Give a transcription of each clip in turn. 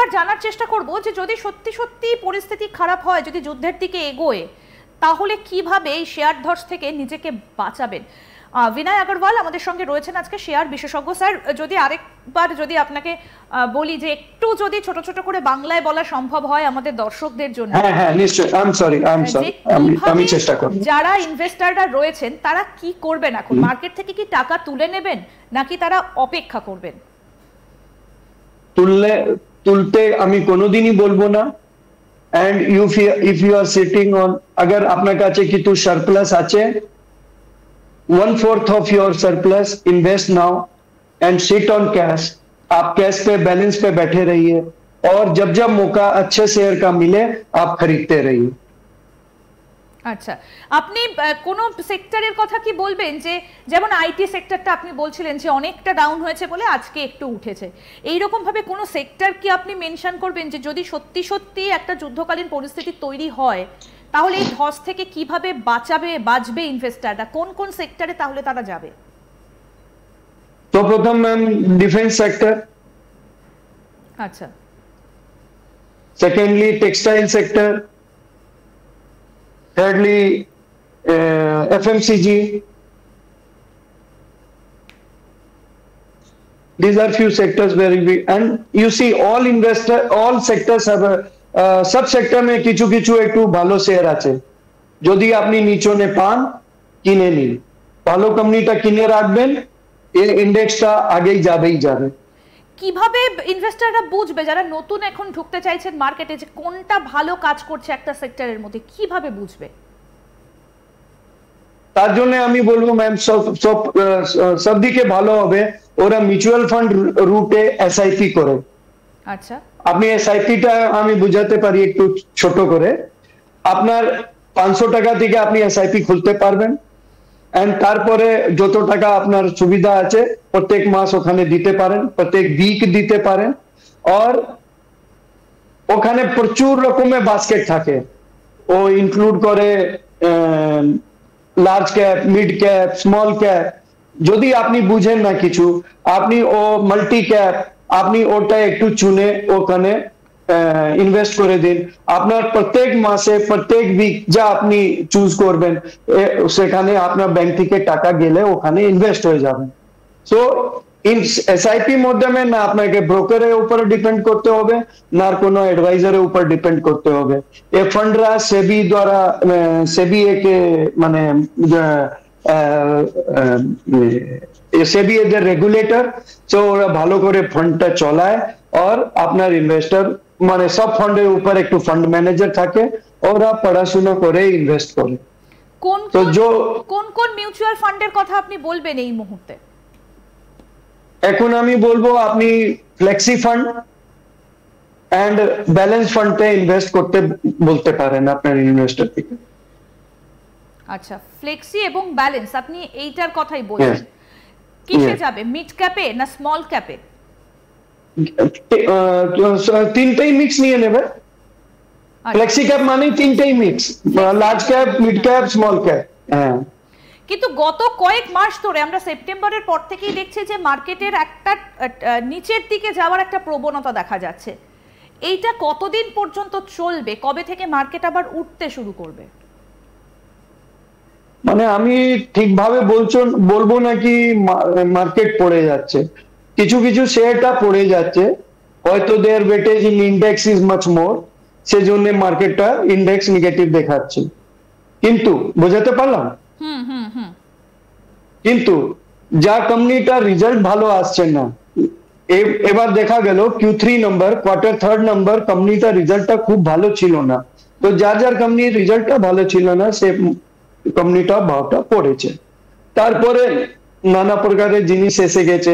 এবার জানার চেষ্টা করব যে যদি সত্যি সত্যি পরিস্থিতি খারাপ হয়, যদি যুদ্ধের দিকে এগোয়, তাহলে কিভাবে এই শেয়ার ধস থেকে নিজেকে বাঁচাবেন। বিনয় আগরওয়াল আমাদের সঙ্গে রয়েছেন আজকে, শেয়ার বিশেষজ্ঞ। স্যার, যদি আরেকবার যদি আপনাকে বলি যে একটু যদি ছোট ছোট করে বাংলায় বলা সম্ভব হয় আমাদের দর্শকদের জন্য। হ্যাঁ হ্যাঁ নিশ্চয়ই, আই এম সরি আমি চেষ্টা করব। যারা ইনভেস্টররা রয়েছেন তারা কি করবেন এখন? মার্কেট থেকে কি টাকা তুলে নেবেন নাকি তারা অপেক্ষা করবেন? তুলতে আমি কোনোদিনই বলবো না। And if you are sitting on, अगर আপনার কাছে কিছু সারপ্লাস আছে, 1/4 of your surplus invest now and sit on cash। आप कैश पे बैलेंस पे बैठे रहिए और जब जब मौका अच्छे शेयर का मिले आप खरीदते रहिए। আচ্ছা, আপনি কোন সেক্টরের কথা কি বলবেন? যে যেমন আইটি সেক্টরটা আপনি বলছিলেন যে অনেকটা ডাউন হয়েছে বলে আজকে একটু উঠেছে, এই রকম ভাবে কোন সেক্টর কি আপনি মেনশন করবেন যে যদি সত্যি সত্যি একটা যুদ্ধকালীন পরিস্থিতি তৈরি হয় তাহলে এই ধস থেকে কিভাবে বাঁচবে ইনভেস্টররা? কোন কোন সেক্টরে তাহলে তারা যাবে? তো প্রথম ম্যাম ডিফেন্স সেক্টর, আচ্ছা, secondly textile sector, thirdly FMCG। These are few sectors where we, and you see all sectors have a sub sector में কিছু কিছু একটু ভালো শেয়ার আছে, যদি আপনি নিচনে পান কিনে নিন, ভালো কোম্পানিটা কিনে রাখবেন, এই ইন্ডেক্সটা আগেই যাবে। কিভাবে ইনভেস্টররা বুঝবে যারা নতুন এখন ঢুকতে চাইছেন মার্কেটে যে কোনটা ভালো কাজ করছে একটা সেক্টরের মধ্যে, কিভাবে বুঝবে? তার জন্য আমি বলবো ম্যাম সব দিকে ভালো হবে ওরা মিউচুয়াল ফান্ড রুটে এসআইপি করে। আচ্ছা, আপনি এসআইপিটা আমি বুঝাতে পারি একটু ছোট করে। আপনার 500 টাকা থেকে আপনি এসআইপি খুলতে পারবেন, এন্ড তারপরে যত টাকা আপনার সুবিধা আছে প্রত্যেক মাস ওখানে দিতে পারেন, প্রত্যেক উইক দিতে পারেন। আর ওখানে প্রচুর রকমের বাস্কেট থাকে, ও ইনক্লুড করে large cap, mid cap, small cap. যদি আপনি বুঝেন না কিছু, আপনি ও মাল্টি ক্যাপ, আপনি ওটা একটু চুনে ওখানে ইনভেস্ট করে দিন। আপনার প্রত্যেক মাসে প্রত্যেক উইক যা আপনি চুজ করবেন সেখানে আপনার ব্যাংক থেকে টাকা গেলে ওখানে ইনভেস্ট হয়ে যাবে। সো এসআইপি মাধ্যমে না আপনাকে ব্রোকারের উপর ডিপেন্ড করতে হবে না কোনো অ্যাডভাইজারের উপর ডিপেন্ড করতে হবে। এই ফান্ডরা সেবি দ্বারা, সেবি একে মানে সেবি এজ এ রেগুলেটর, তো ওরা ভালো করে ফান্ডটা চলায়। আর আপনার ইনভেস্টর মানে সব ফান্ডের উপর একটু ফান্ড ম্যানেজার থাকে, ওরা পড়াশোনা করে ইনভেস্ট করে। কোন কোন মিউচুয়াল ফান্ডের কথা আপনি বলবেন এই মুহূর্তে? এখন আমি বলবো আপনি ফ্লেক্সি ফান্ড এন্ড ব্যালেন্স ফান্ডে ইনভেস্ট করতে বলতে পারেন আপনার ইনভেস্টর থেকে। আচ্ছা, ফ্লেক্সি এবং ব্যালেন্স আপনি এইটার কথাই বলছেন। কিসে যাবে, মিড ক্যাপে না স্মল ক্যাপে? তিনটেই মিক্স নিয়ে নেবে। ফ্লেক্সি ক্যাপ মানে তিনটেই mix, large cap, mid cap, small cap. হ্যাঁ, কিন্তু গত কয়েক মাস ধরে আমরা সেপ্টেম্বরের পর থেকেই দেখছি যে মার্কেটের একটা নিচের দিকে যাওয়ার একটা প্রবণতা দেখা যাচ্ছে। এইটা কতদিন পর্যন্ত চলবে? কবে থেকে মার্কেট আবার উঠতে শুরু করবে? মানে আমি ঠিকভাবে বলবো নাকি মার্কেট পড়ে যাচ্ছে, কিছু কিছু শেয়ারটা পড়ে যাচ্ছে, হয়তো their weightage in index is much more, সেজন্য মার্কেটটা ইন্ডেক্স নেগেটিভ দেখাচ্ছে। কিন্তু বোঝাতে পারলাম? কিন্তু যা কোম্পানিটার রেজাল্ট ভালো আসছে না, এবার দেখা গেল Q3 number, quarter 3rd number কোম্পানিটার রেজাল্টটা খুব ভালো ছিল না। তো যার কোম্পানির রেজাল্টটা ভালো ছিল না সে কোম্পানিটা ভাবটা পড়েছে। তারপরে নানা প্রকারের জিনিস এসে গেছে,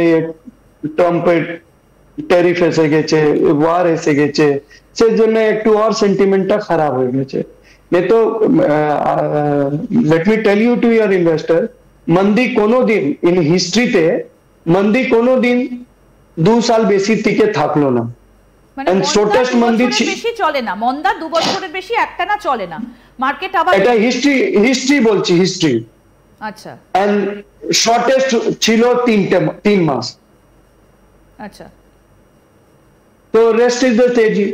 ট্রাম্পের ট্যারিফ এসে গেছে, ওয়ার এসে গেছে, সেজন্য একটু আর সেন্টিমেন্টটা খারাপ হয়ে গেছে। नहीं तो let me tell you to your investor, मंदी कोनो दिन इन हिस्ट्रीते मंदी कोनो दिन 2 साल বেশি টিকে থাকলো না। মানে শর্টেস্ট মন্দি বেশি চলে না, মন্দা 2 বছরের বেশি একটা না চলে না মার্কেট। আবার এটা হিস্ট্রি বলছি, হিস্ট্রি। আচ্ছা, এন্ড শর্টেস্ট ছিল 3 মাস। আচ্ছা, তো রেস্ট ইজ দ্য তেজি।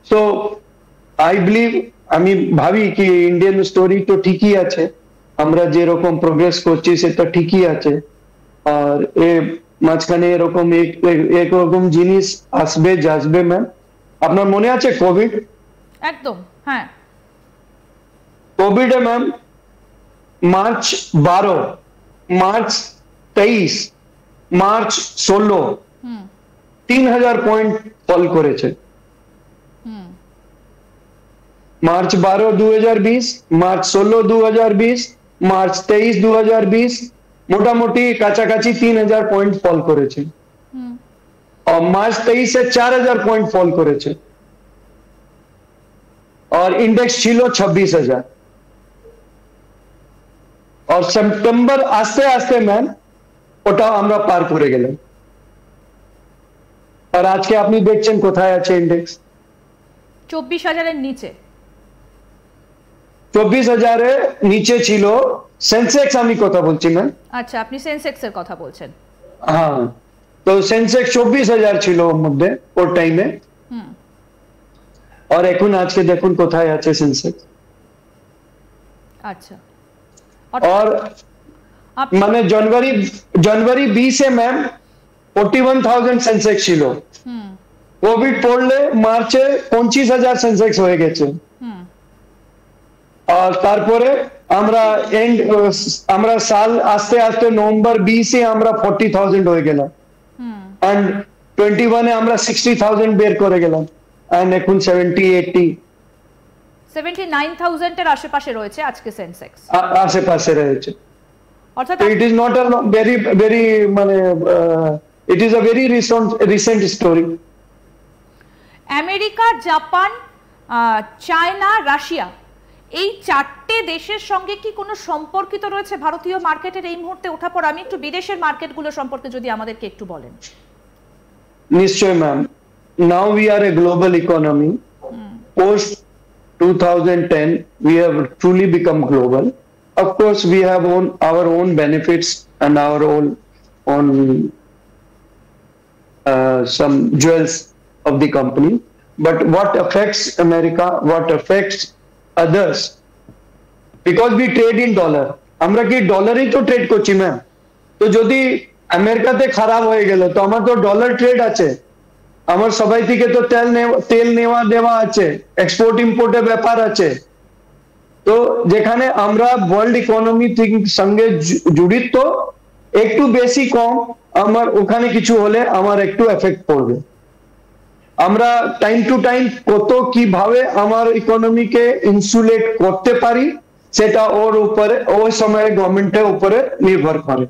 সো আই বিলিভ, আমি ভাবি কি ইন্ডিয়ান স্টোরি তো ঠিকই আছে, আমরা যেরকম প্রোগ্রেস করছি সেটা ঠিকই আছে। আর এ মাঝখানে এরকম একরকম জিনিস আসবে যাবে ম্যাম। আপনার মনে আছে কোভিড? একদম, হ্যাঁ। কোভিডে ম্যাম মার্চ 12, মার্চ 23, মার্চ 16 হুম 3000 পয়েন্ট ফল করেছে। হুম মার্চ 12 2020, মার্চ 16 2020, মার্চ 23 2020, মোটামুটি কাছাকাছি 3000 পয়েন্ট ফল করেছে। হুম और मार्च 23 से 4000 पॉइंट फॉल করেছে। और इंडेक्स ছিল 26000। और সেপ্টেম্বর আস্তে আস্তে ম্যাম ওটাও আমরা পার করে গেলাম। আর আজকে আপনি দেখছেন কোথায় আছে ইন্ডেক্স? 24,000-এর নিচে। 24,000-এর নিচে ছিল সেন্সেক্স, আমি কথা বলছি ম্যাম। আচ্ছা, আপনি সেন্সেক্সের কথা বলছেন। হ্যাঁ, তো সেন্সেক্স 24,000 ছিল ওর মধ্যে ওর টাইমে। হুম আর এখন আজকে দেখুন কোথায় আছে সেন্সেক্স। আচ্ছা, और মানে জানুয়ারি 20-এ ম্যাম 41,000 সেন্সেক্স ছিল। হুম কোভিড পড়লে মার্চে 25,000 সেন্সেক্স হয়ে গেছে। হুম আর তারপরে আমরা সাল আস্তে আস্তে নভেম্বর 20-এ আমরা 40,000 হয়ে গেলাম। হুম এন্ড 21-এ আমরা 60,000 বের করে গেলাম। এন্ড এখন 70-80 79,000-এর আশেপাশে রয়েছে আজকে সেন্সেক্স। আশেপাশে রয়েছে। অর্থাৎ it is not a very মানে it is a very recent story. America, Japan, China, Russia, এই 4টে দেশের সঙ্গে কি কোনো সম্পর্কিত রয়েছে ভারতীয় মার্কেটের এই মুহূর্তে ওঠাপড়া? আমি একটু বিদেশের মার্কেটগুলো সম্পর্কে যদি আমাদেরকে একটু বলেন। নিশ্চয় ma'am. Now we are A global economy. Post 2010 we have truly become global. Of course we have our own benefits and our own some jewels of the company, but what affects America, what affects others, because we trade in dollar, আমরা কি ডলারই তো trade করছি ma'am. তো যদি আমেরিকাতে খারাপ হয়ে গেল তো আমার তো ডলার ট্রেড আছে, আমার সবাই থেকে তো তেল নেওয়া দেওয়া আছে, এক্সপোর্ট ইম্পোর্টের ব্যাপার আছে। তো যেখানে আমরা ওয়ার্ল্ড ইকোনমি সঙ্গে জড়িত, একটু বেশি কম আমার ওখানে কিছু হলে আমার একটু এফেক্ট পড়বে। আমরা টাইম টু টাইম কত কিভাবে আমার ইকোনমিকে ইনসুলেট করতে পারি সেটা ওর উপরে ওই সময় গভর্নমেন্টের উপরে নির্ভর করে।